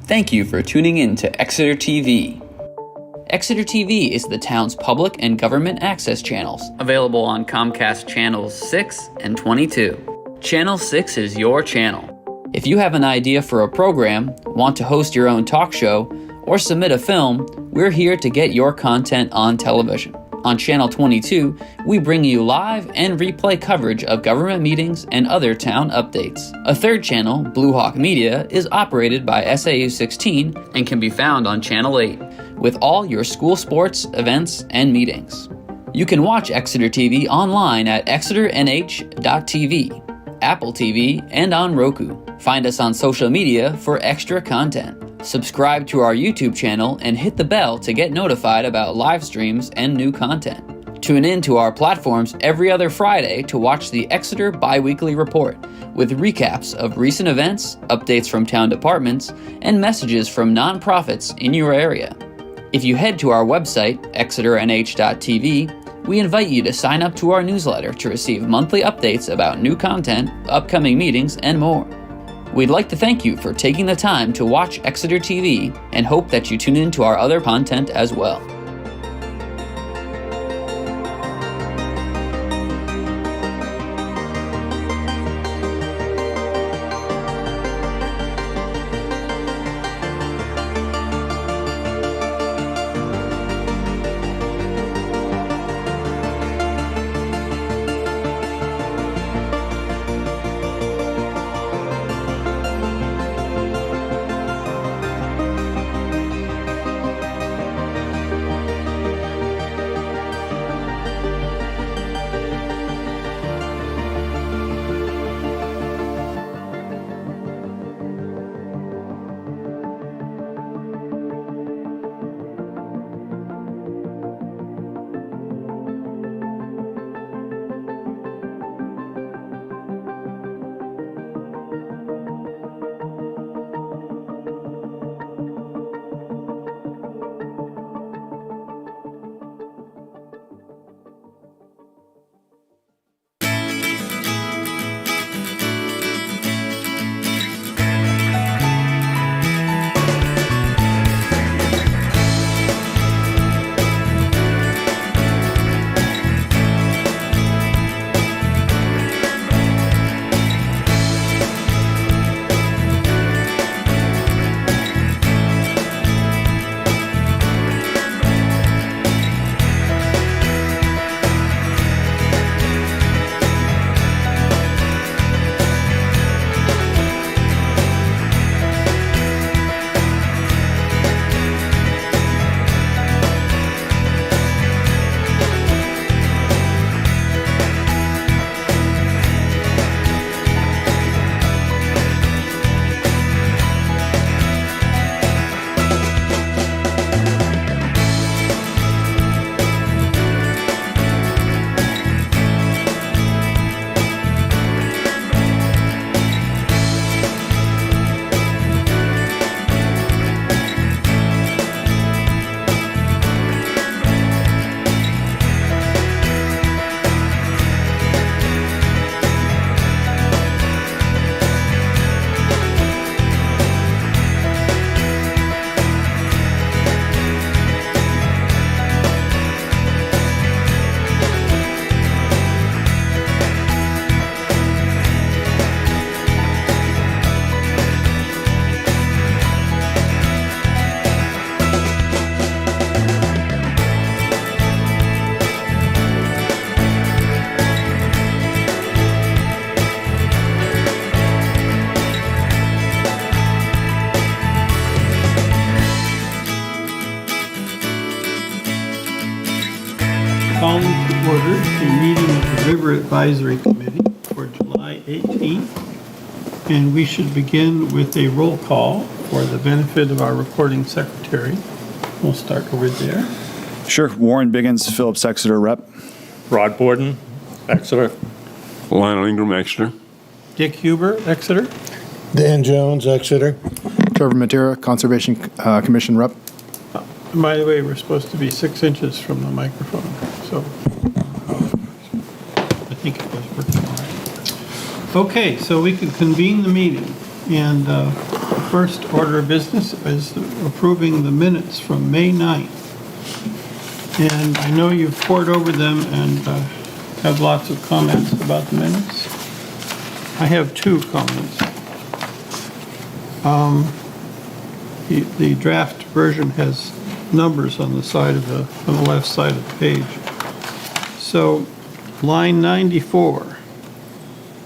Thank you for tuning in to Exeter TV. Exeter TV is the town's public and government access channels, available on Comcast Channels 6 and 22. Channel 6 is your channel. If you have an idea for a program, want to host your own talk show, or submit a film, we're here to get your content on television. On Channel 22, we bring you live and replay coverage of government meetings and other town updates. A third channel, Blue Hawk Media, is operated by SAU 16 and can be found on Channel 8, with all your school sports, events, and meetings. You can watch Exeter TV online at exeternh.tv, Apple TV, and on Roku. Find us on social media for extra content. Subscribe to our YouTube channel and hit the bell to get notified about live streams and new content. Tune in to our platforms every other Friday to watch the Exeter Bi-Weekly Report with recaps of recent events, updates from town departments, and messages from nonprofits in your area. If you head to our website, exeternh.tv, we invite you to sign up to our newsletter to receive monthly updates about new content, upcoming meetings, and more. We'd like to thank you for taking the time to watch Exeter TV and hope that you tune in to our other content as well. Calling to order a meeting of the River Advisory Committee for July 18th. And we should begin with a roll call for the benefit of our recording secretary. We'll start over there. Sure. Warren Biggins, Phillips Exeter Rep. Rod Borden, Exeter. Lionel Ingram, Exeter. Dick Huber, Exeter. Dan Jones, Exeter. Trevor Matera, Conservation Commission Rep. And by the way, we're supposed to be 6 inches from the microphone, so I think it was working all right. Okay, so we can convene the meeting. And the first order of business is approving the minutes from May 9th. And I know you've pored over them and have lots of comments about the minutes. I have two comments. The draft version has numbers on the side of on the left side of the page. So, line 94.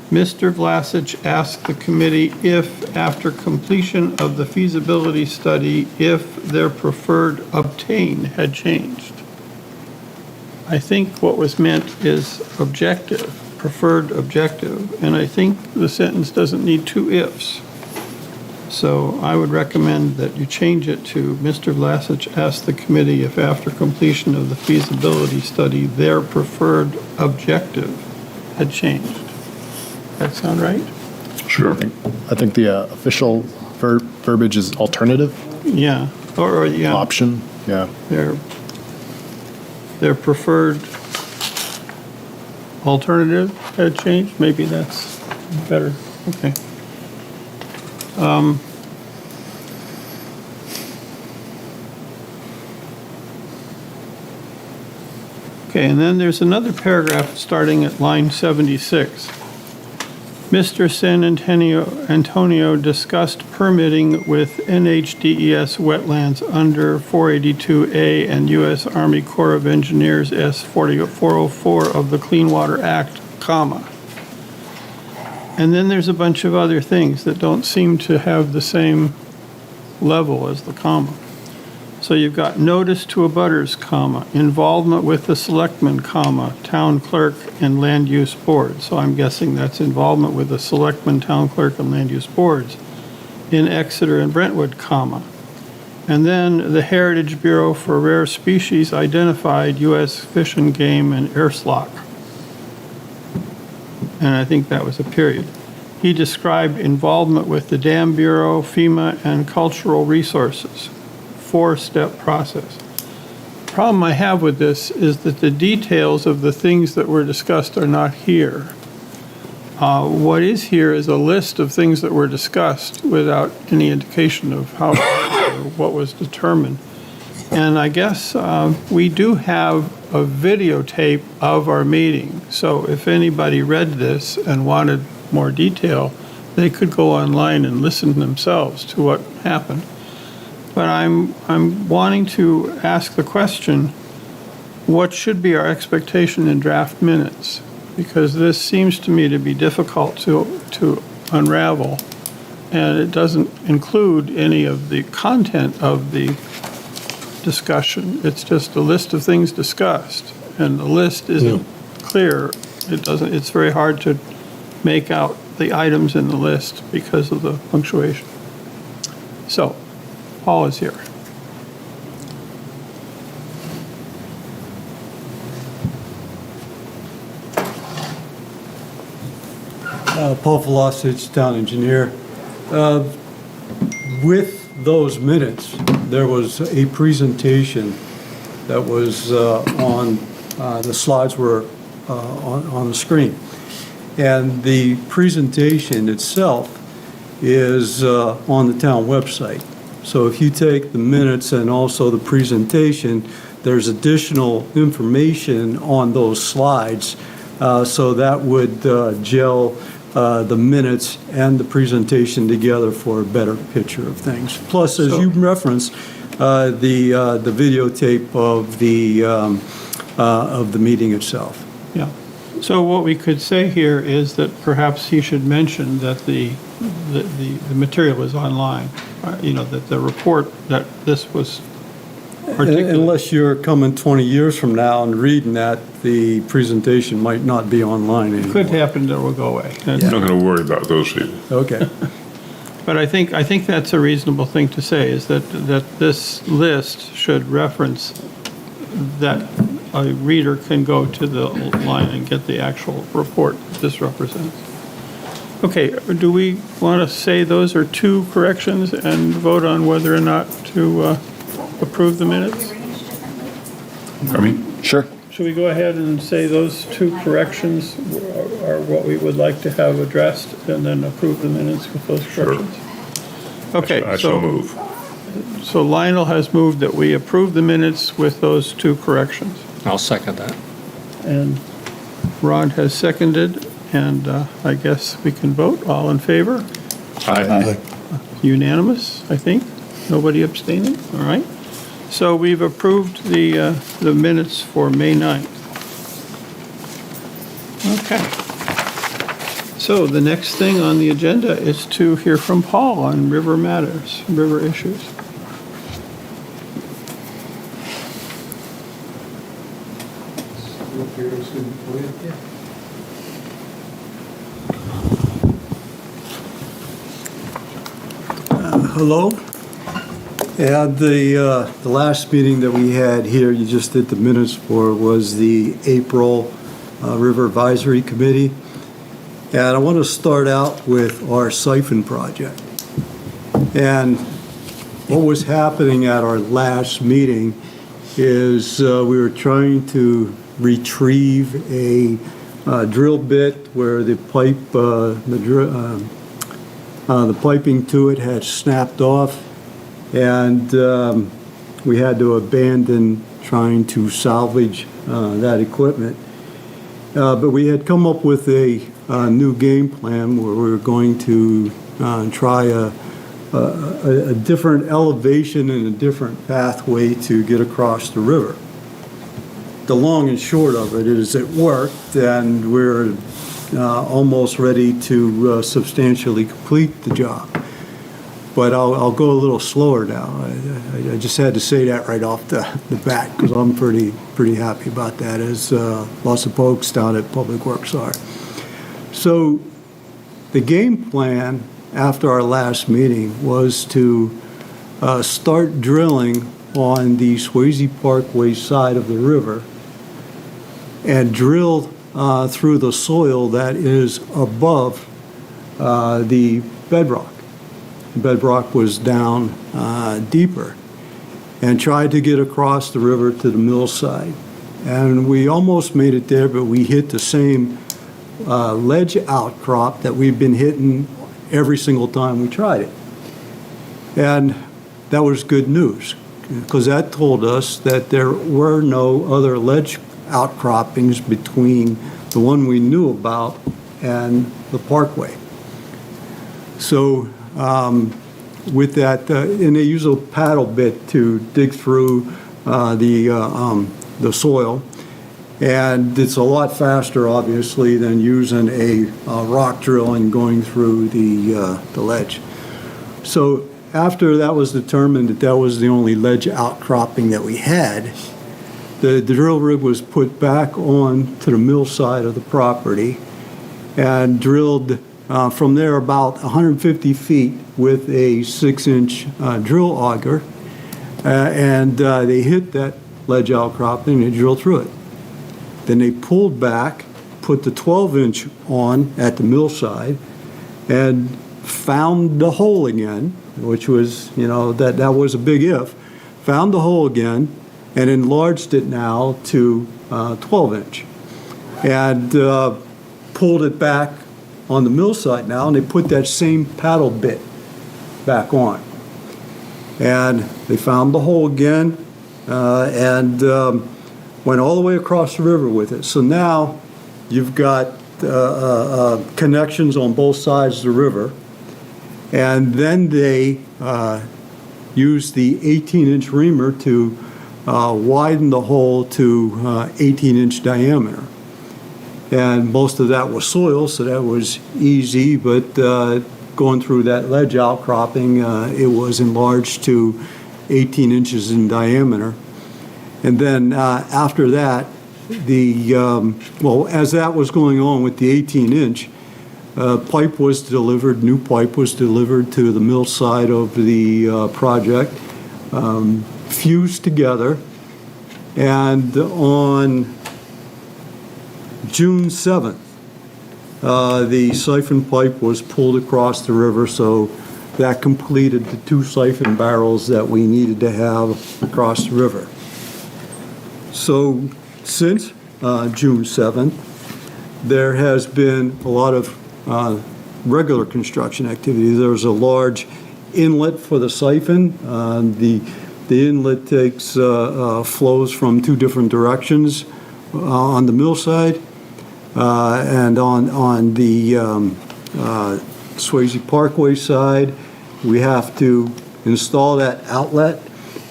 Mr. Vlasic asked the committee if, after completion of the feasibility study, if their preferred obtain had changed. I think what was meant is objective, preferred objective, and I think the sentence doesn't need two ifs. So I would recommend that you change it to Mr. Vlasic asked the committee if, after completion of the feasibility study, their preferred objective had changed. That sound right? Sure. I think the official verbiage is alternative Yeah, or yeah, option. Yeah. their preferred alternative had changed. Maybe that's better. Okay. Okay, and then there's another paragraph starting at line 76. Mr. San Antonio discussed permitting with NHDES wetlands under 482A and U.S. Army Corps of Engineers S-404 of the Clean Water Act, comma. And then there's a bunch of other things that don't seem to have the same level as the comma. So you've got notice to abutters, comma, involvement with the selectmen, comma, town clerk and land use board. So I'm guessing that's involvement with the selectmen, town clerk and land use boards in Exeter and Brentwood, comma. And then the Heritage Bureau for Rare Species identified U.S. Fish and Game and Erslock. And I think that was a period. He described involvement with the Dam Bureau, FEMA, and Cultural Resources. 4-step process. The problem I have with this is that the details of the things that were discussed are not here. What is here is a list of things that were discussed without any indication of how or what was determined. And I guess we do have a videotape of our meeting. So if anybody read this and wanted more detail, they could go online and listen themselves to what happened. But I'm wanting to ask the question, what should be our expectation in draft minutes? Because this seems to me to be difficult to unravel, and it doesn't include any of the content of the discussion. It's just a list of things discussed, and the list isn't clear. It's very hard to make out the items in the list because of the punctuation. So, Paul is here. Paul Velocich, town engineer. With those minutes, there was a presentation that was on, the slides were on the screen. And the presentation itself is on the town website. So if you take the minutes and also the presentation, there's additional information on those slides. So that would gel the minutes and the presentation together for a better picture of things. Plus, as you referenced, the videotape of the meeting itself. Yeah. So what we could say here is that perhaps he should mention that the material is online. That the report that this was articulated. Unless you're coming 20 years from now and reading that, the presentation might not be online anymore. Could happen that will go away. I'm not going to worry about those people. Okay. But I think that's a reasonable thing to say, is that this list should reference that a reader can go to the line and get the actual report that this represents. Okay, do we want to say those are two corrections and vote on whether or not to approve the minutes? Sure. Should we go ahead and say those two corrections are what we would like to have addressed and then approve the minutes with those corrections? Okay, I so move. so Lionel has moved that we approve the minutes with those two corrections. I'll second that. And Rod has seconded, and I guess we can vote. All in favor? Aye. Unanimous, I think. Nobody abstaining? All right. So we've approved the minutes for May 9th. Okay. So the next thing on the agenda is to hear from Paul on river matters, river issues. Hello. And the last meeting that we had here, you just did the minutes for, was the April River Advisory Committee. And I want to start out with our siphon project. And what was happening at our last meeting is we were trying to retrieve a drill bit where the pipe, the piping to it had snapped off, and we had to abandon trying to salvage that equipment. But we had come up with a new game plan where we were going to try a different elevation and a different pathway to get across the river. The long and short of it is it worked, and we're almost ready to substantially complete the job. But I'll go a little slower now. I just had to say that right off the bat because I'm pretty happy about that, as lots of folks down at Public Works are. So the game plan after our last meeting was to start drilling on the Swayze Parkway side of the river and drill through the soil that is above the bedrock. Bedrock was down deeper, and tried to get across the river to the mill side. And we almost made it there, but we hit the same ledge outcrop that we've been hitting every single time we tried it. And that was good news, because that told us that there were no other ledge outcroppings between the one we knew about and the parkway. So with that, and they use a paddle bit to dig through the soil, and it's a lot faster, obviously, than using a rock drill and going through the ledge. So after that was determined that that was the only ledge outcropping that we had, the drill rig was put back on to the mill side of the property and drilled from there about 150 feet with a 6-inch drill auger, and they hit that ledge outcropping and they drilled through it. Then they pulled back, put the 12-inch on at the mill side, and found the hole again, which was, that was a big if. Found the hole again and enlarged it now to 12-inch, and pulled it back on the mill side now, and they put that same paddle bit back on. And they found the hole again, and went all the way across the river with it. So now you've got connections on both sides of the river, and then they used the 18-inch reamer to widen the hole to 18-inch diameter. And most of that was soil, so that was easy, but going through that ledge outcropping, it was enlarged to 18 inches in diameter. And then after that, as that was going on with the 18-inch, pipe was delivered, new pipe was delivered to the mill side of the project, fused together, and on June 7th, the siphon pipe was pulled across the river, so that completed the 2 siphon barrels that we needed to have across the river. So since June 7th, there has been a lot of regular construction activity. There was a large inlet for the siphon. The inlet takes flows from two different directions on the mill side. And on the Swayze Parkway side, we have to install that outlet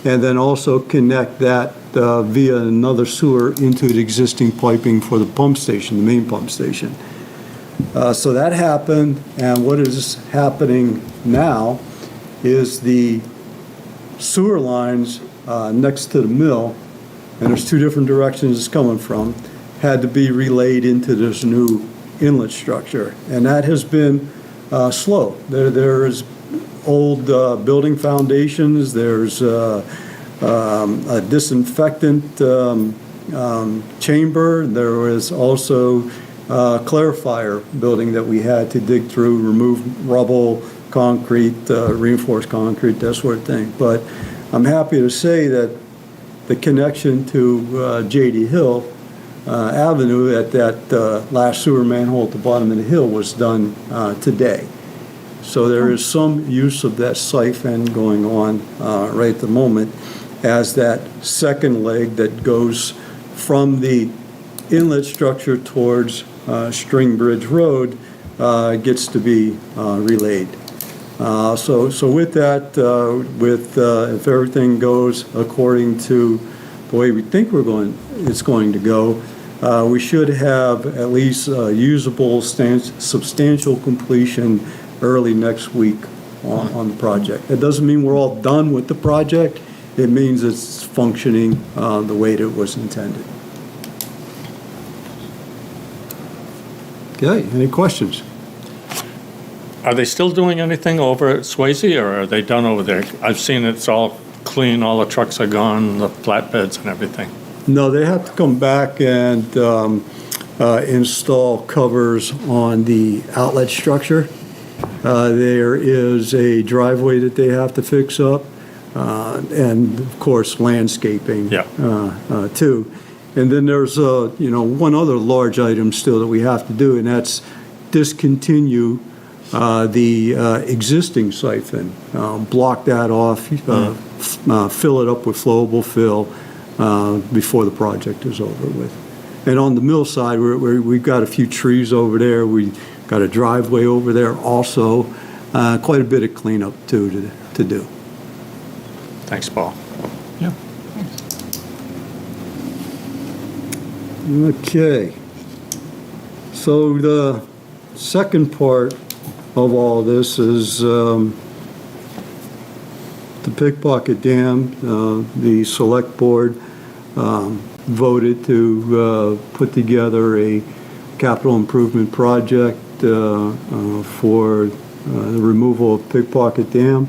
and then also connect that via another sewer into the existing piping for the pump station, the main pump station. So that happened, and what is happening now is the sewer lines next to the mill, and there's two different directions it's coming from, had to be relayed into this new inlet structure. And that has been slow. There is old building foundations, there's a disinfectant chamber, there was also clarifier building that we had to dig through, remove rubble, concrete, reinforced concrete, that sort of thing. But I'm happy to say that the connection to J.D. Hill Avenue at that last sewer manhole at the bottom of the hill was done today. So there is some use of that siphon going on right at the moment as that second leg that goes from the inlet structure towards String Bridge Road gets to be relayed. So with that, if everything goes according to the way we think it's going to go, we should have at least usable substantial completion early next week on the project. That doesn't mean we're all done with the project. It means it's functioning the way that it was intended. Okay, any questions? Are they still doing anything over at Swayze, or are they done over there? I've seen it's all clean, all the trucks are gone, the flatbeds and everything. No, they have to come back and install covers on the outlet structure. There is a driveway that they have to fix up, and of course landscaping too. And then there's one other large item still that we have to do, and that's discontinue the existing siphon, block that off, fill it up with flowable fill before the project is over with. And on the mill side, we've got a few trees over there. We got a driveway over there also. Quite a bit of cleanup too to do. Thanks, Paul. Yeah. Okay. So the second part of all this is the Pickpocket Dam. The select board voted to put together a capital improvement project for the removal of Pickpocket Dam.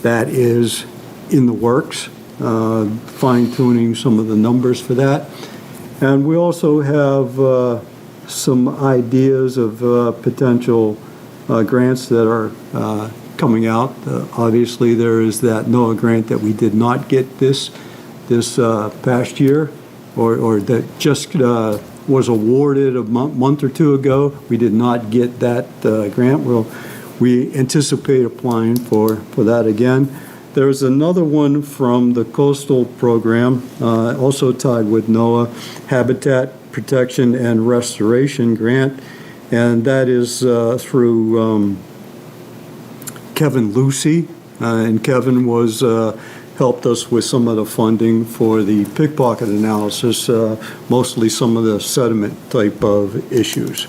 That is in the works, fine-tuning some of the numbers for that. And we also have some ideas of potential grants that are coming out. Obviously, there is that NOAA grant that we did not get this past year, or that just was awarded a month or two ago. We did not get that grant. Well, we anticipate applying for that again. There's another one from the coastal program, also tied with NOAA, Habitat Protection and Restoration Grant, and that is through Kevin Lucy, and Kevin was helped us with some of the funding for the pickpocket analysis, mostly some of the sediment type of issues.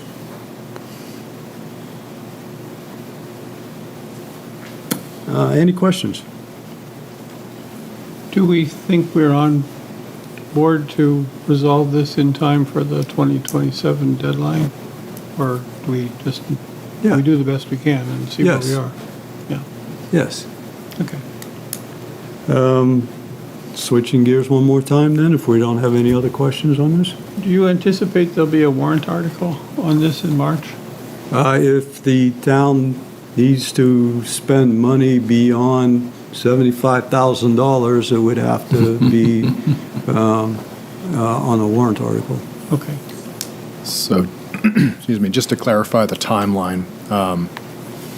Any questions? Do we think we're on board to resolve this in time for the 2027 deadline? Or do we just, we do the best we can and see where we are? Yeah. Yes. Okay. Switching gears one more time then, if we don't have any other questions on this? Do you anticipate there'll be a warrant article on this in March? If the town needs to spend money beyond $75,000, it would have to be on a warrant article. Okay. So, excuse me, just to clarify the timeline,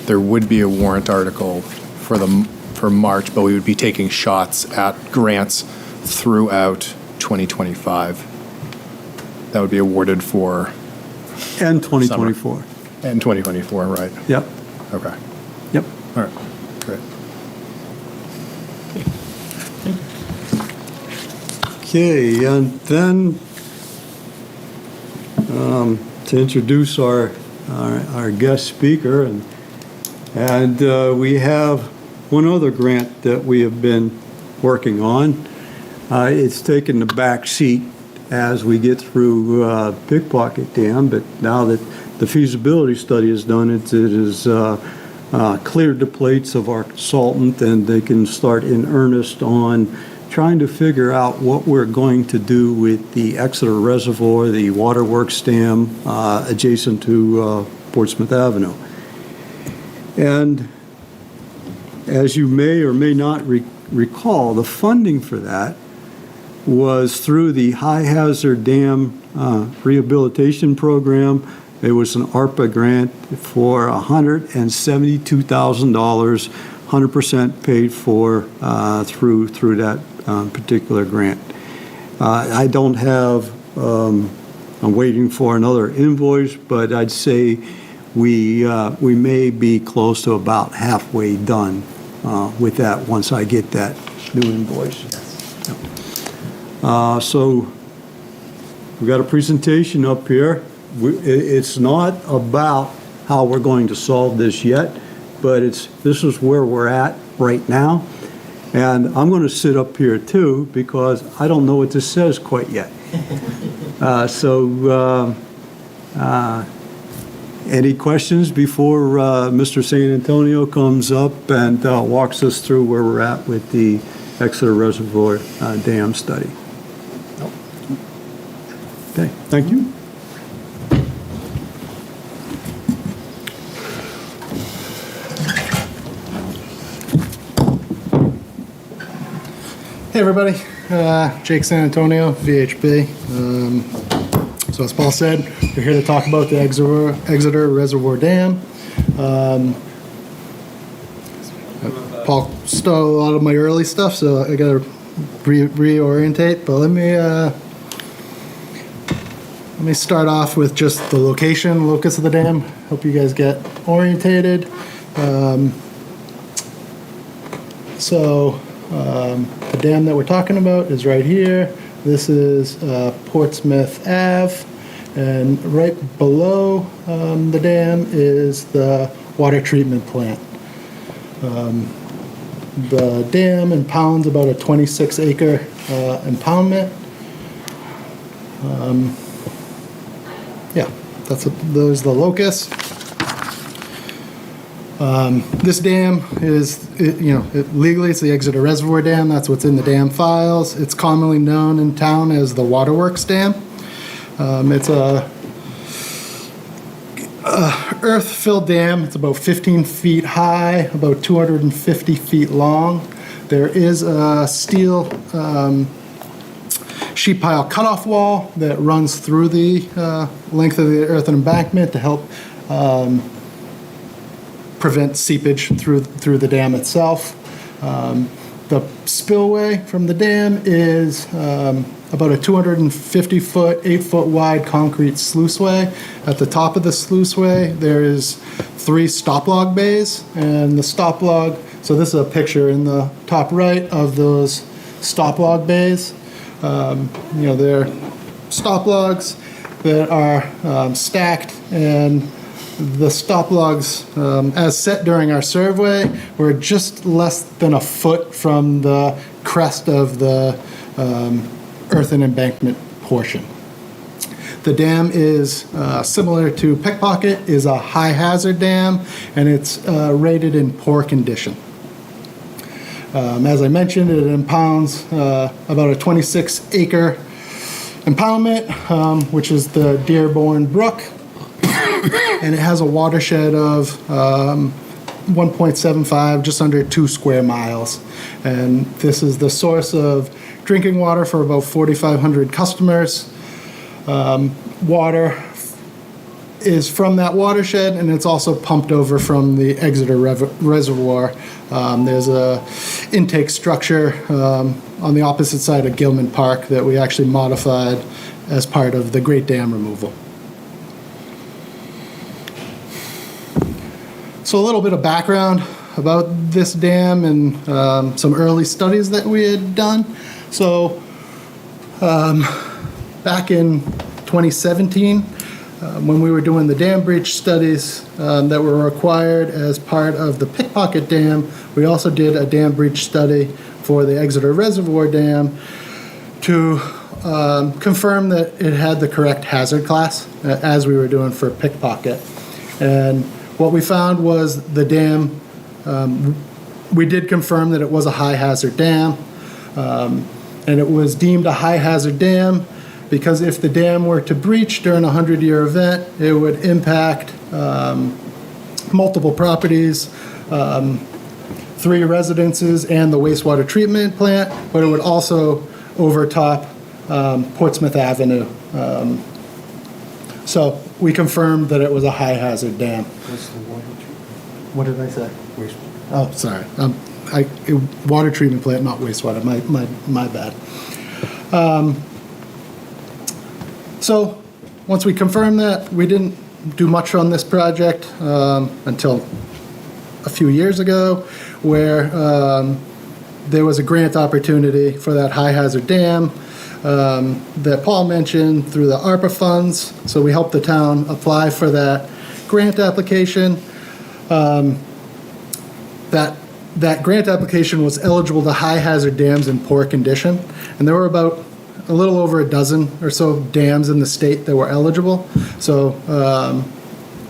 there would be a warrant article for March, but we would be taking shots at grants throughout 2025. That would be awarded for And 2024. and 2024, right? Yep, Okay. yep. All right. Great. Okay, and then to introduce our guest speaker, and we have one other grant that we have been working on. It's taken the back seat as we get through Pickpocket Dam, but now that the feasibility study is done, it is cleared the plates of our consultant, and they can start in earnest on trying to figure out what we're going to do with the Exeter Reservoir, the waterworks dam adjacent to Portsmouth Avenue. And as you may or may not recall, the funding for that was through the High Hazard Dam Rehabilitation Program. It was an ARPA grant for $172,000, 100% paid for through that particular grant. I don't have, I'm waiting for another invoice, but I'd say we may be close to about halfway done with that once I get that new invoice. So we've got a presentation up here. It's not about how we're going to solve this yet, but this is where we're at right now. And I'm going to sit up here too because I don't know what this says quite yet. Any questions before Mr. San Antonio comes up and walks us through where we're at with the Exeter Reservoir Dam study? Nope. Okay, thank you. Hey everybody, Jake San Antonio, VHB. So as Paul said, we're here to talk about the Exeter Reservoir Dam. Paul stole a lot of my early stuff, so I gotta reorientate, but let me start off with just the locus of the dam. Hope you guys get orientated. The dam that we're talking about is right here. This is Portsmouth Ave, and right below the dam is the water treatment plant. The dam impounds about a 26-acre impoundment. There's the locus. This dam is, legally it's the Exeter Reservoir Dam. That's what's in the dam files. It's commonly known in town as the Waterworks Dam. It's a earth-filled dam. It's about 15 feet high, about 250 feet long. There is a steel sheet pile cutoff wall that runs through the length of the earthen embankment to help prevent seepage through the dam itself. The spillway from the dam is about a 250-foot, 8-foot wide concrete sluiceway. At the top of the sluiceway, there is 3 stop log bays, and the stop log. So this is a picture in the top right of those stop log bays. They're stop logs that are stacked, and the stop logs, as set during our survey, were just less than a foot from the crest of the earthen embankment portion. The dam is similar to Pickpocket, is a high hazard dam, and it's rated in poor condition. As I mentioned, it impounds about a 26-acre impoundment, which is the Dearborn Brook. And it has a watershed of 1.75, just under 2 square miles. And this is the source of drinking water for about 4,500 customers. Water is from that watershed, and it's also pumped over from the Exeter Reservoir. There's a intake structure on the opposite side of Gilman Park that we actually modified as part of the Great Dam removal. So a little bit of background about this dam and some early studies that we had done. So back in 2017, when we were doing the dam breach studies that were required as part of the Pickpocket Dam, we also did a dam breach study for the Exeter Reservoir Dam to confirm that it had the correct hazard class as we were doing for Pickpocket. And what we found was the dam, we did confirm that it was a high hazard dam, and it was deemed a high hazard dam because if the dam were to breach during a 100-year event, it would impact multiple properties, 3 residences and the wastewater treatment plant, but it would also overtop Portsmouth Avenue. So we confirmed that it was a high hazard dam. What did I say? Wastewater. Oh, sorry. Water treatment plant, not wastewater. My bad. So once we confirmed that, we didn't do much on this project until a few years ago, where there was a grant opportunity for that high hazard dam that Paul mentioned through the ARPA funds. So we helped the town apply for that grant application. That grant application was eligible to high hazard dams in poor condition, and there were about a little over a dozen or so dams in the state that were eligible. So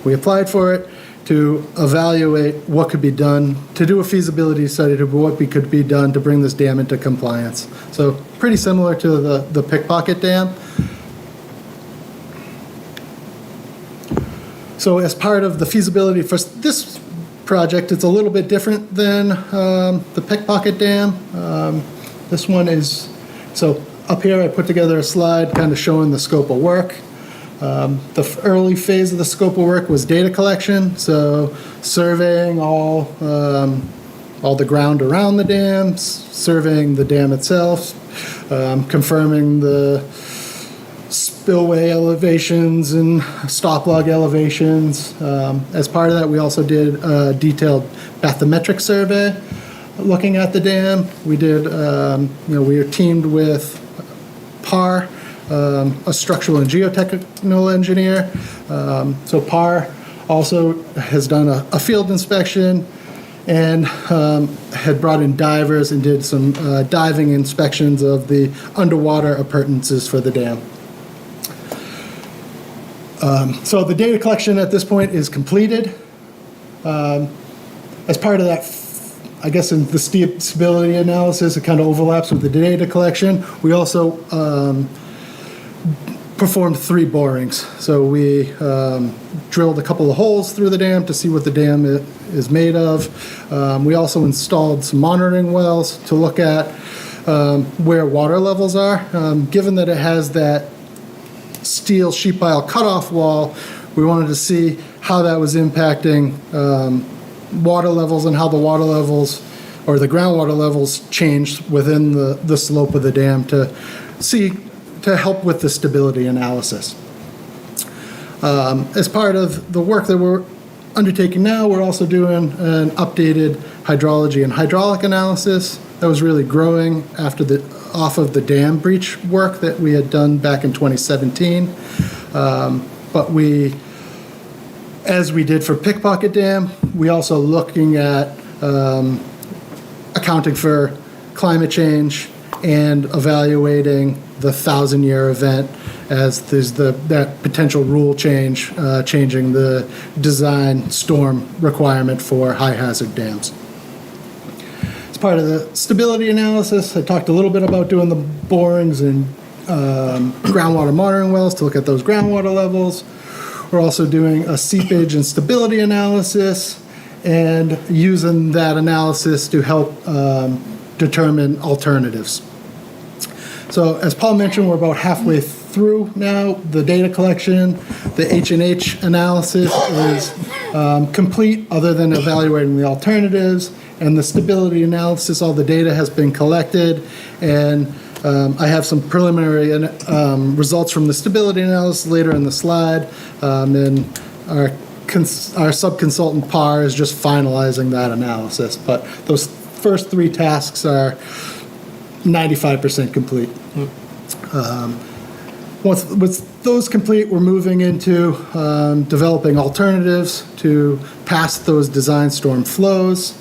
we applied for it to evaluate what could be done, to do a feasibility study to what could be done to bring this dam into compliance. So pretty similar to the Pickpocket Dam. So as part of the feasibility for this project, it's a little bit different than the Pickpocket Dam. This one is, so up here I put together a slide kind of showing the scope of work. The early phase of the scope of work was data collection, so surveying all the ground around the dams, surveying the dam itself, confirming the spillway elevations and stop log elevations. As part of that, we also did a detailed bathymetric survey looking at the dam. We did, we were teamed with PAR, a structural and geotechnical engineer. So PAR also has done a field inspection and had brought in divers and did some diving inspections of the underwater appurtenances for the dam. So the data collection at this point is completed. As part of that, I guess in the stability analysis, it kind of overlaps with the data collection. We also performed 3 borings. So we drilled a couple of holes through the dam to see what the dam is made of. We also installed some monitoring wells to look at where water levels are. Given that it has that steel sheet pile cutoff wall, we wanted to see how that was impacting water levels and how the water levels or the groundwater levels changed within the slope of the dam to help with the stability analysis. As part of the work that we're undertaking now, we're also doing an updated hydrology and hydraulic analysis that was really growing off of the dam breach work that we had done back in 2017. But as we did for Pickpocket Dam, we also looking at accounting for climate change and evaluating the 1,000-year event as there's that potential rule change, changing the design storm requirement for high hazard dams. As part of the stability analysis, I talked a little bit about doing the borings and groundwater monitoring wells to look at those groundwater levels. We're also doing a seepage and stability analysis and using that analysis to help determine alternatives. So as Paul mentioned, we're about halfway through now the data collection. The H&H analysis is complete, other than evaluating the alternatives. And the stability analysis, all the data has been collected. And I have some preliminary results from the stability analysis later in the slide. And our sub-consultant PAR is just finalizing that analysis. But those first three tasks are 95% complete. With those complete, we're moving into developing alternatives to pass those design storm flows,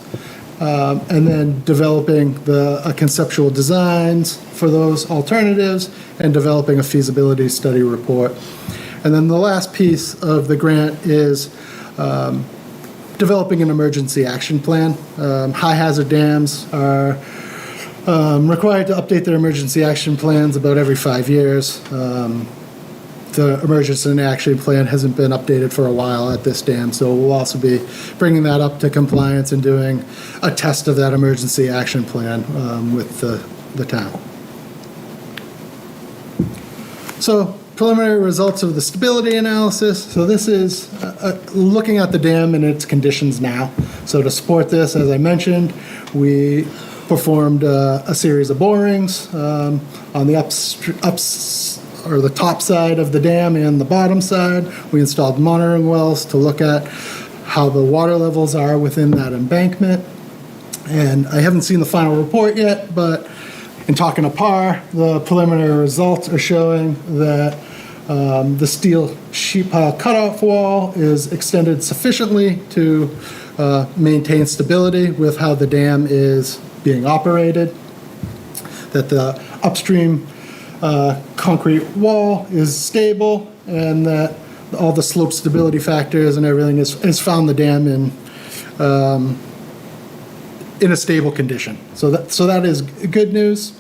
and then developing the conceptual designs for those alternatives and developing a feasibility study report. And then the last piece of the grant is developing an emergency action plan. High hazard dams are required to update their emergency action plans about every 5 years. The emergency action plan hasn't been updated for a while at this dam, so we'll also be bringing that up to compliance and doing a test of that emergency action plan with the town. So preliminary results of the stability analysis. So this is looking at the dam and its conditions now. So to support this, as I mentioned, we performed a series of borings on the or the top side of the dam and the bottom side. We installed monitoring wells to look at how the water levels are within that embankment. And I haven't seen the final report yet, but in talking to PAR, the preliminary results are showing that the steel sheet pile cutoff wall is extended sufficiently to maintain stability with how the dam is being operated, that the upstream concrete wall is stable, and that all the slope stability factors and everything has found the dam in a stable condition. So that is good news.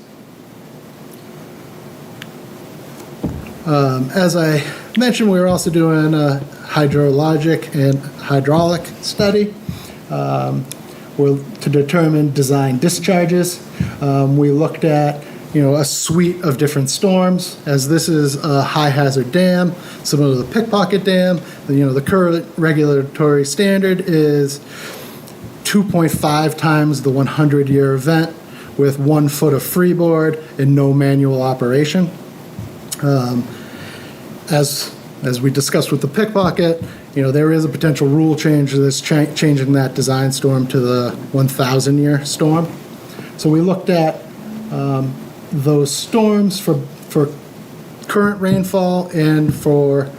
As I mentioned, we were also doing a hydrologic and hydraulic study to determine design discharges. We looked at a suite of different storms, as this is a high hazard dam, similar to the Pickpocket Dam. The current regulatory standard is 2.5 times the 100-year event with 1 foot of freeboard and no manual operation. As we discussed with the Pickpocket, there is a potential rule change that's changing that design storm to the 1,000-year storm. So we looked at those storms for current rainfall and for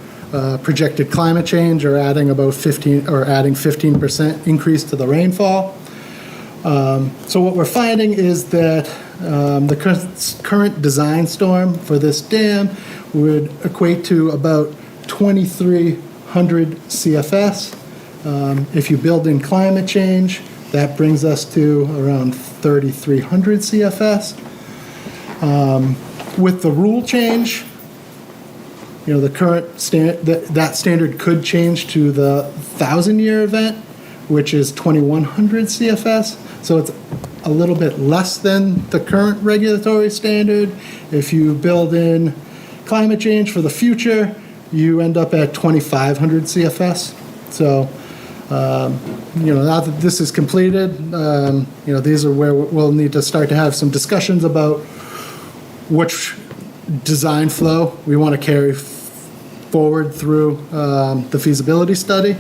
projected climate change, or adding 15% increase to the rainfall. So what we're finding is that the current design storm for this dam would equate to about 2,300 CFS. If you build in climate change, that brings us to around 3,300 CFS. With the rule change, the current that standard could change to the 1,000-year event, which is 2,100 CFS. So it's a little bit less than the current regulatory standard. If you build in climate change for the future, you end up at 2,500 CFS. So, now that this is completed, these are where we'll need to start to have some discussions about which design flow we want to carry forward through the feasibility study.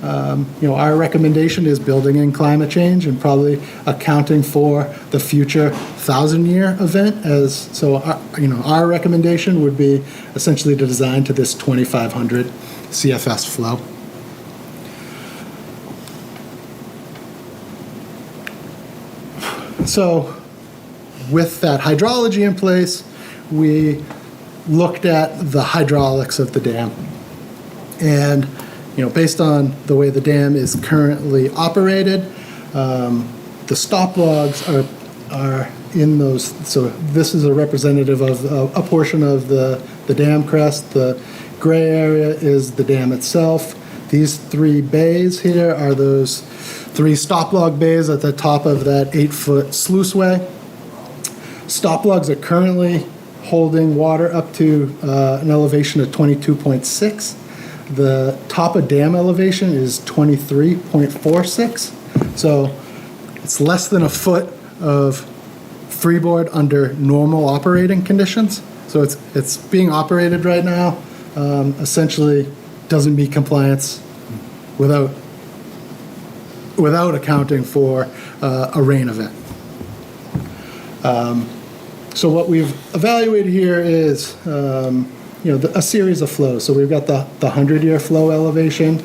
Our recommendation is building in climate change and probably accounting for the future 1,000-year event. Our recommendation would be essentially to design to this 2,500 CFS flow. So with that hydrology in place, we looked at the hydraulics of the dam. And, based on the way the dam is currently operated, the stop logs are in those. So this is a representative of a portion of the dam crest. The gray area is the dam itself. These 3 bays here are those 3 stop log bays at the top of that 8-foot sluiceway. Stop logs are currently holding water up to an elevation of 22.6. The top of dam elevation is 23.46. So it's less than a foot of freeboard under normal operating conditions. So it's being operated right now. Essentially doesn't meet compliance without accounting for a rain event. So what we've evaluated here is a series of flows. So we've got the 100-year flow elevation,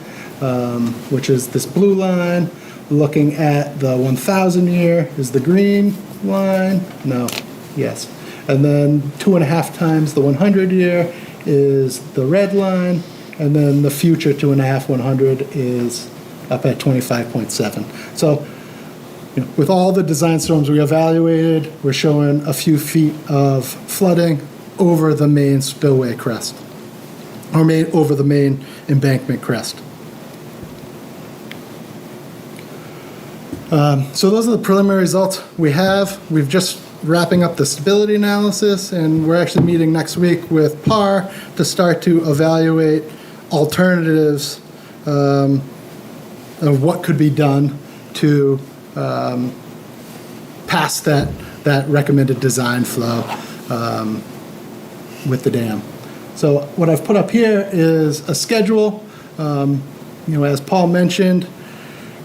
which is this blue line. Looking at the 1,000-year is the green line. No, yes. And then 2.5 times the 100-year is the red line. And then the future 2.5 100 is up at 25.7. So with all the design storms we evaluated, we're showing a few feet of flooding over the main spillway crest, or over the main embankment crest. So those are the preliminary results we have. We've just wrapping up the stability analysis, and we're actually meeting next week with PAR to start to evaluate alternatives of what could be done to pass that recommended design flow with the dam. So what I've put up here is a schedule. As Paul mentioned,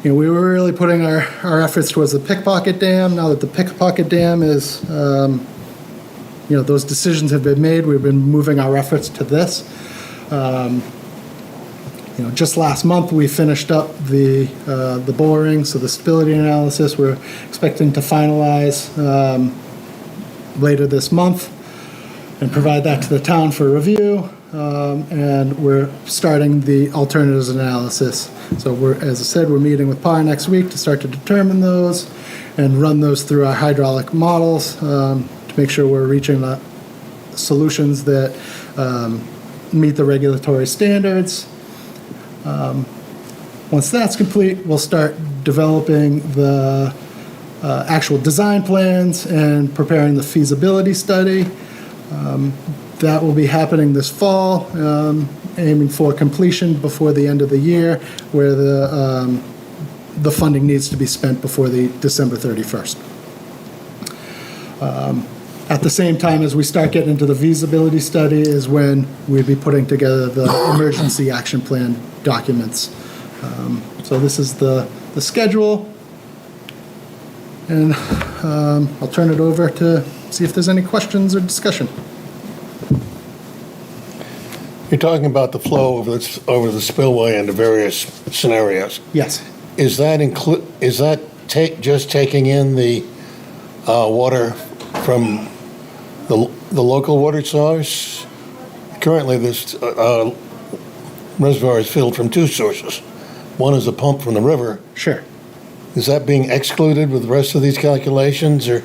we were really putting our efforts towards the Pickpocket Dam. Now that the Pickpocket Dam is, those decisions have been made, we've been moving our efforts to this. Just last month we finished up the boring, so the stability analysis we're expecting to finalize later this month and provide that to the town for review. And we're starting the alternatives analysis. So as I said, we're meeting with PAR next week to start to determine those and run those through our hydraulic models to make sure we're reaching the solutions that meet the regulatory standards. Once that's complete, we'll start developing the actual design plans and preparing the feasibility study. That will be happening this fall, aiming for completion before the end of the year, where the funding needs to be spent before the December 31st. At the same time as we start getting into the feasibility study is when we'd be putting together the emergency action plan documents. So this is the schedule, and I'll turn it over to see if there's any questions or discussion. You're talking about the flow over the spillway and the various scenarios. Yes. Is that just taking in the water from the local water source? Currently, this reservoir is filled from two sources. One is a pump from the river. Sure. Is that being excluded with the rest of these calculations, or?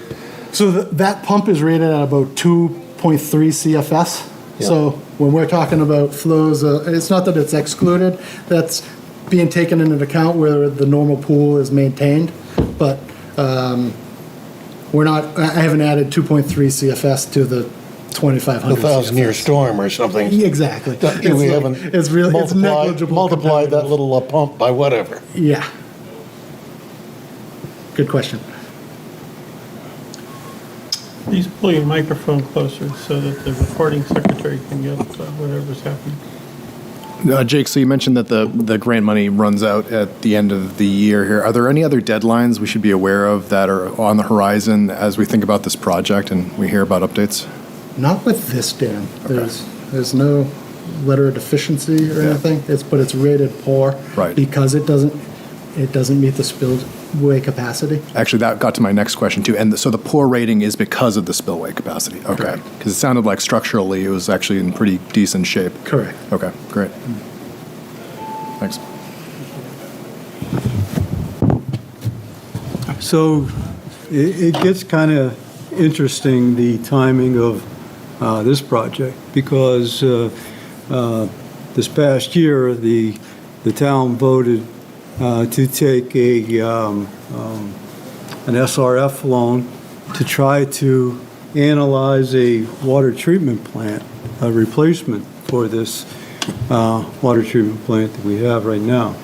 So that pump is rated at about 2.3 CFS. Yeah. So when we're talking about flows, it's not that it's excluded. That's being taken into account where the normal pool is maintained. But we're not. I haven't added 2.3 CFS to the 2,500. The 1,000-year storm or something. Exactly. We haven't It's really it's negligible. Multiplied that little pump by whatever. Yeah. Good question. Please pull your microphone closer so that the recording secretary can get whatever's happening. Jake, so you mentioned that the grant money runs out at the end of the year here. Are there any other deadlines we should be aware of that are on the horizon as we think about this project and we hear about updates? Not with this dam. Okay. There's no letter of deficiency or anything. But it's rated poor. Right. Because it doesn't meet the spillway capacity. Actually, that got to my next question too. And so the poor rating is because of the spillway capacity. Okay. Correct. Because it sounded like structurally it was actually in pretty decent shape. Correct. Okay, great. Thanks. So it gets kind of interesting, the timing of this project, because this past year, the town voted to take an SRF loan to try to analyze a water treatment plant, a replacement for this water treatment plant that we have right now.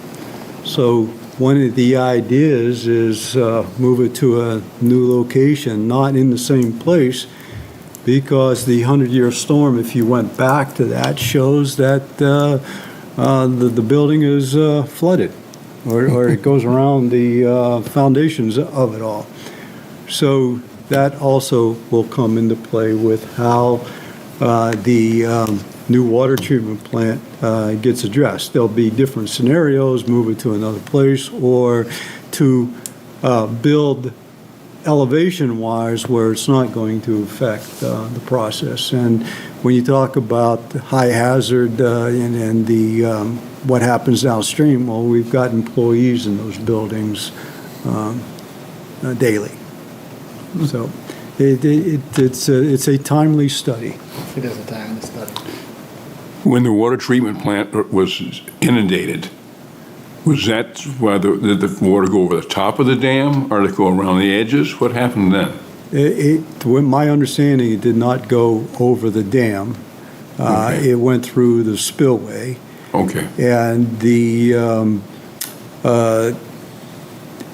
So one of the ideas is move it to a new location, not in the same place, because the 100-year storm, if you went back to that, shows that the building is flooded, or it goes around the foundations of it all. So that also will come into play with how the new water treatment plant gets addressed. There'll be different scenarios, move it to another place, or to build elevation-wise where it's not going to affect the process. And when you talk about high hazard and the what happens downstream, well, we've got employees in those buildings daily. So it's a timely study. It is a timely study. When the water treatment plant was inundated, was that why did the water go over the top of the dam, or did it go around the edges? What happened then? My understanding, it did not go over the dam. Okay. It went through the spillway. Okay. And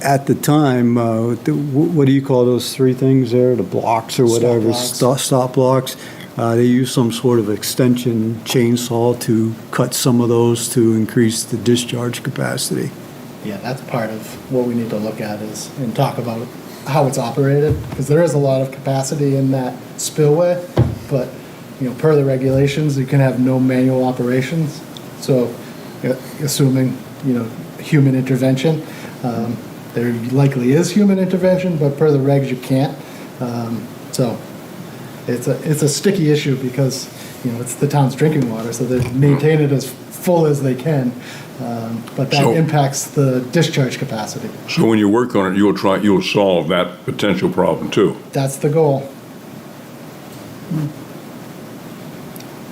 at the time, what do you call those three things there? The blocks or whatever? Stop blocks. They used some sort of extension chainsaw to cut some of those to increase the discharge capacity. Yeah, that's part of what we need to look at and talk about how it's operated, because there is a lot of capacity in that spillway, but per the regulations, you can have no manual operations. So, assuming human intervention, there likely is human intervention, but per the regs, you can't. So, it's a sticky issue because it's the town's drinking water, so they maintain it as full as they can. But that impacts the discharge capacity. So when you work on it, you'll solve that potential problem too. That's the goal.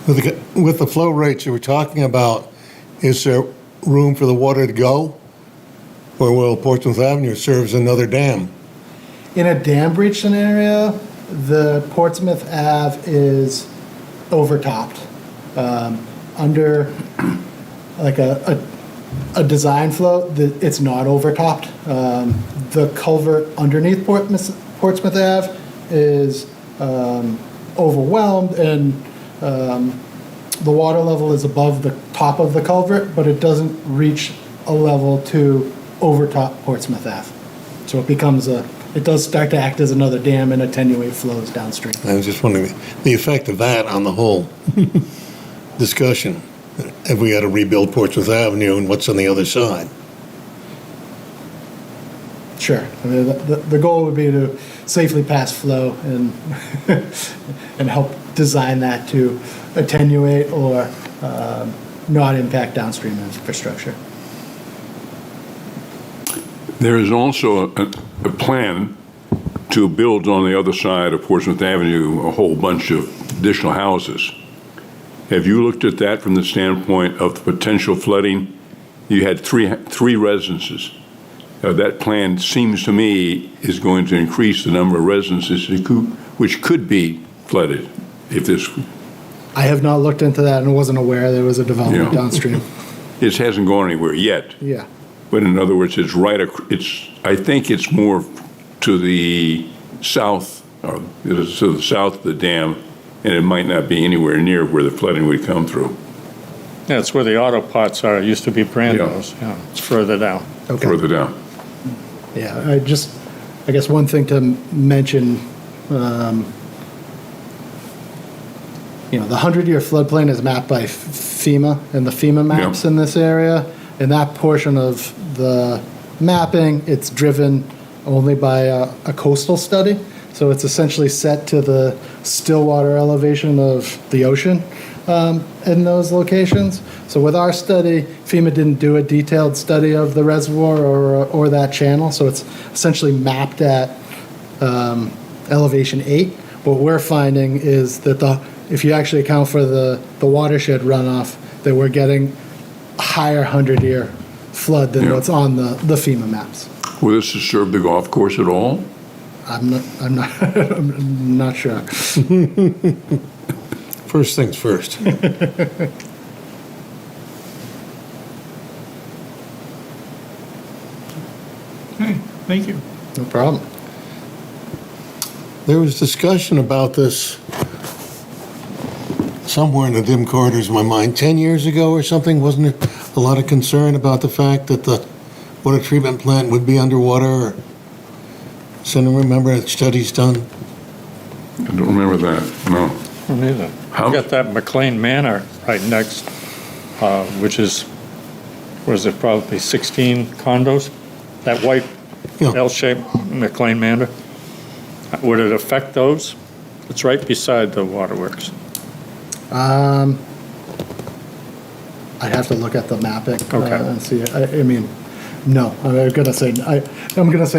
With the flow rates you were talking about, is there room for the water to go? Or will Portsmouth Avenue serve as another dam? In a dam breach scenario, the Portsmouth Ave is overtopped. Under like a design flow, it's not overtopped. The culvert underneath Portsmouth Ave is overwhelmed, and the water level is above the top of the culvert, but it doesn't reach a level to overtop Portsmouth Ave. So it does start to act as another dam and attenuate flows downstream. I was just wondering the effect of that on the whole discussion. Have we got to rebuild Portsmouth Avenue, and what's on the other side? Sure. I mean, the goal would be to safely pass flow and and help design that to attenuate or not impact downstream infrastructure. There is also a plan to build on the other side of Portsmouth Avenue a whole bunch of additional houses. Have you looked at that from the standpoint of the potential flooding? You had three residences. That plan seems to me is going to increase the number of residences which could be flooded if this. I have not looked into that and wasn't aware there was a development downstream. It hasn't gone anywhere yet. Yeah. But in other words, I think it's more to the south, or to the south of the dam, and it might not be anywhere near where the flooding would come through. Yeah, it's where the auto parts are. It used to be Brando's. Yeah, it's further down. Okay. Further down. Yeah, I guess one thing to mention, the 100-year floodplain is mapped by FEMA and the FEMA maps in this area. In that portion of the mapping, it's driven only by a coastal study. So it's essentially set to the still water elevation of the ocean in those locations. So with our study, FEMA didn't do a detailed study of the reservoir or that channel. So it's essentially mapped at elevation 8. What we're finding is that if you actually account for the watershed runoff, that we're getting a higher 100-year flood than what's on the FEMA maps. Will this disturb the golf course at all? I'm not, I'm not sure. First things first. Okay, thank you. No problem. There was discussion about this somewhere in the dim corridors of my mind. 10 years ago or something, wasn't there a lot of concern about the fact that the water treatment plant would be underwater? So I don't remember studies done. I don't remember that, no. I don't either. How- You got that McLean Manor right next, which is, what is it, probably 16 condos? That white Yeah. L-shaped McLean Manor? Would it affect those? It's right beside the waterworks. I'd have to look at the mapping Okay. and see. I mean, no. I'm gonna say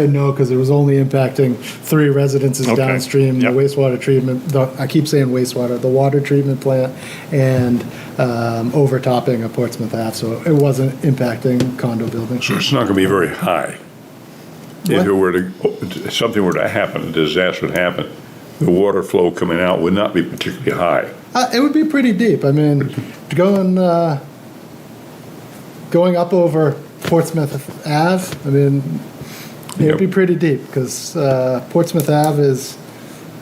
no because it was only impacting 3 residences Okay. downstream. Yep. The wastewater treatment. I keep saying wastewater. The water treatment plant and overtopping of Portsmouth Ave. So it wasn't impacting condo buildings. So it's not going to be very high. If it were to, something were to happen, a disaster would happen, the water flow coming out would not be particularly high. It would be pretty deep. I mean, going up over Portsmouth Ave. I mean, it would be Yep. pretty deep because Portsmouth Ave is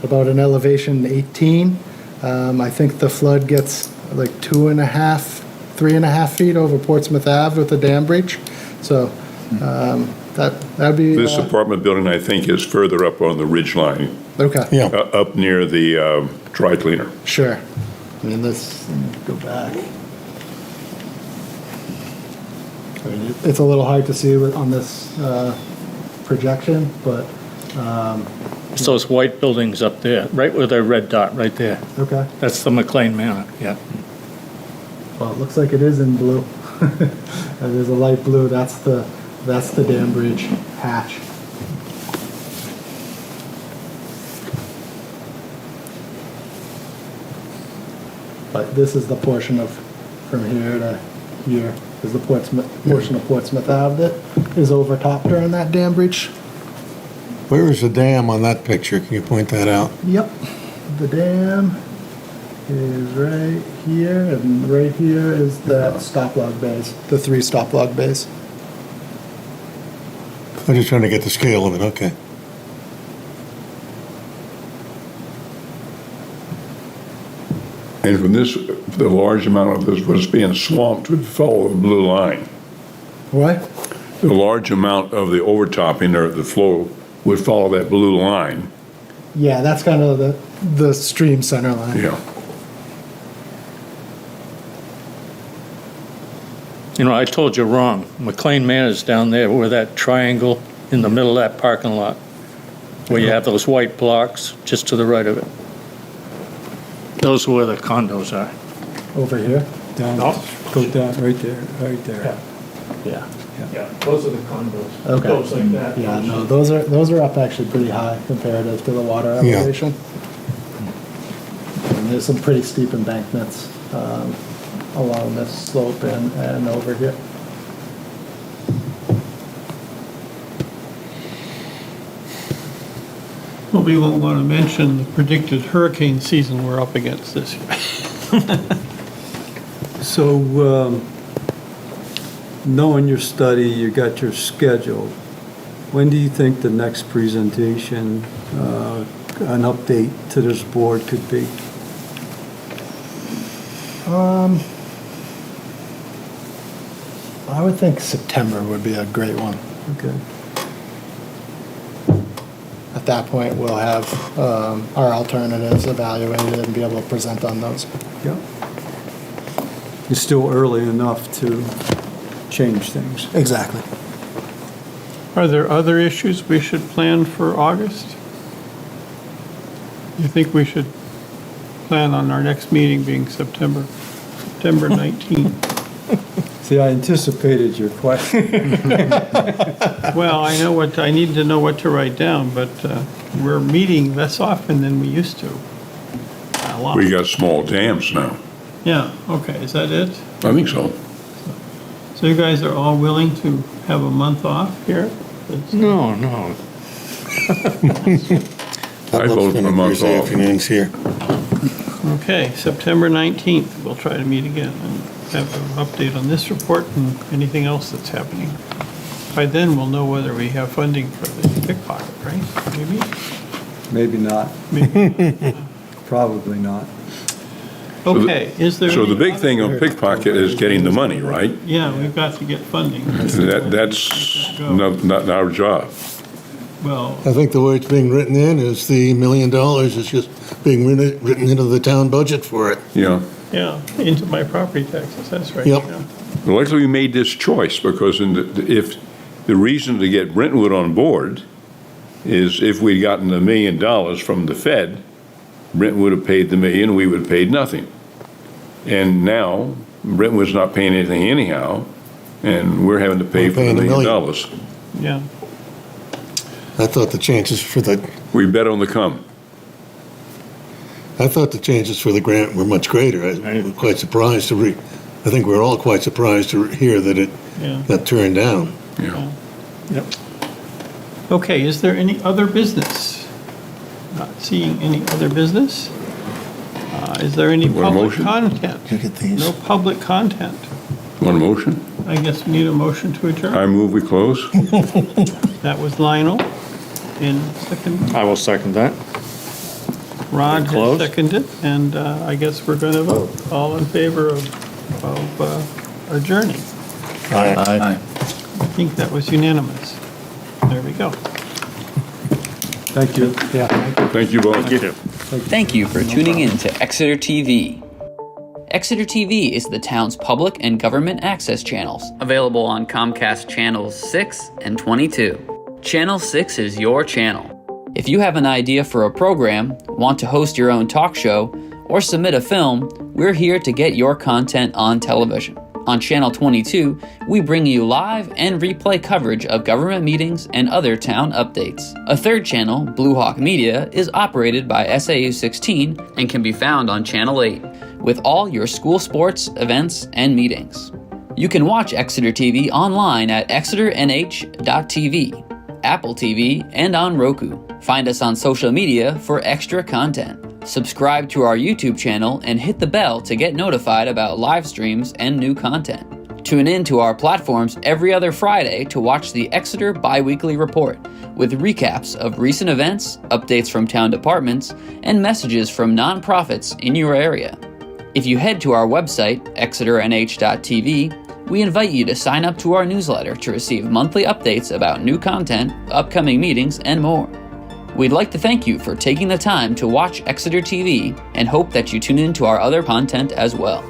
about an elevation 18. I think the flood gets like 2.5, 3.5 feet over Portsmouth Ave with the dam breach. So that'd be This apartment building, I think, is further up on the ridge line, okay. Yeah. up near the dry cleaner. Sure. I mean, let me go back. I mean, it's a little hard to see on this projection, but It's those white buildings up there, right with the red dot, right there. okay. That's the McLean Manor, yeah. Well, it looks like it is in blue. There's a light blue. That's the dam bridge hatch. But this is the portion of from here to here is the portion of Portsmouth Ave that is overtopped during that dam breach. Where is the dam on that picture? Can you point that out? Yep, the dam is right here, and right here is the stop log bays, the 3 stop log bays. I'm just trying to get the scale of it, okay. And from this, the large amount of this was being swamped would follow the blue line. What? The large amount of the overtopping or the flow would follow that blue line. Yeah, that's kind of the stream center line. Yeah. You know, I told you wrong. McLean Manor's down there where that triangle in the middle of that parking lot, where you have those white blocks just to the right of it. Those are where the condos are. Over here. Down, go down, right there. Yeah. Yeah, those are the condos. Okay. Those like that. Yeah, no, those are up actually pretty high comparative to the water Yeah. elevation. And there's some pretty steep embankments along this slope and over here. Well, we won't want to mention the predicted hurricane season we're up against this year. So, knowing your study, you got your schedule, when do you think the next presentation, an update to this board could be? I would think September would be a great one. Okay. At that point, we'll have our alternatives evaluated and be able to present on those. Yeah. It's still early enough to change things. Exactly. Are there other issues we should plan for August? You think we should plan on our next meeting being September 19th? See, I anticipated your question. Well, I need to know what to write down, but we're meeting less often than we used to. A lot. We got small dams now. Yeah, okay, is that it? I think so. So you guys are all willing to have a month off here? It's- No. I vote for a month Thursday off. afternoons here. Okay, September 19th, we'll try to meet again and have an update on this report and anything else that's happening. By then, we'll know whether we have funding for the pickpocket, right? Maybe? Maybe not, Maybe. probably not. Okay, is there? So the any big other- thing on pickpocket is getting the money, right? Yeah, we've got to get funding. That's not our job. Well, I think the way it's being written in is the $1 million is just being written into the town budget for it. Yeah. yeah, into my property taxes, that's right. Yep. yeah. Well, luckily we made this choice because if the reason to get Brentwood on board is if we'd gotten $1 million from the Fed, Brentwood would have paid the million, we would have paid nothing. And now Brentwood's not paying anything anyhow, and we're having to pay We're for the paying $1 $1 million. Yeah, I thought the chances for the We bet on the come. I thought the chances for the grant were much greater. I was quite surprised to I think we're all quite surprised to hear that it yeah. got turned down. Yeah. Yep. Okay, is there any other business? Not seeing any other business. Is there any Want a public motion? content? Look at these. No public content. Want a motion? I guess we need a motion to adjourn. I move we close. That was Lionel in second. I will second that. Rod has Close. seconded, and I guess we're going to vote. All in favor of adjourning? Aye. I think that was unanimous. There we go. Thank you. Yeah. Thank you both. Thank you. Thank you for tuning in to Exeter TV. Exeter TV is the town's public and government access channels, available on Comcast channels 6 and 22. Channel 6 is your channel. If you have an idea for a program, want to host your own talk show, or submit a film, we're here to get your content on television. On Channel 22, we bring you live and replay coverage of government meetings and other town updates. A third channel, Blue Hawk Media, is operated by SAU 16 and can be found on Channel 8, with all your school sports, events, and meetings. You can watch Exeter TV online at exeternh.tv, Apple TV, and on Roku. Find us on social media for extra content. Subscribe to our YouTube channel and hit the bell to get notified about live streams and new content. Tune in to our platforms every other Friday to watch the Exeter Biweekly Report, with recaps of recent events, updates from town departments, and messages from nonprofits in your area. If you head to our website, exeternh.tv, we invite you to sign up to our newsletter to receive monthly updates about new content, upcoming meetings, and more. We'd like to thank you for taking the time to watch Exeter TV and hope that you tune in to our other content as well.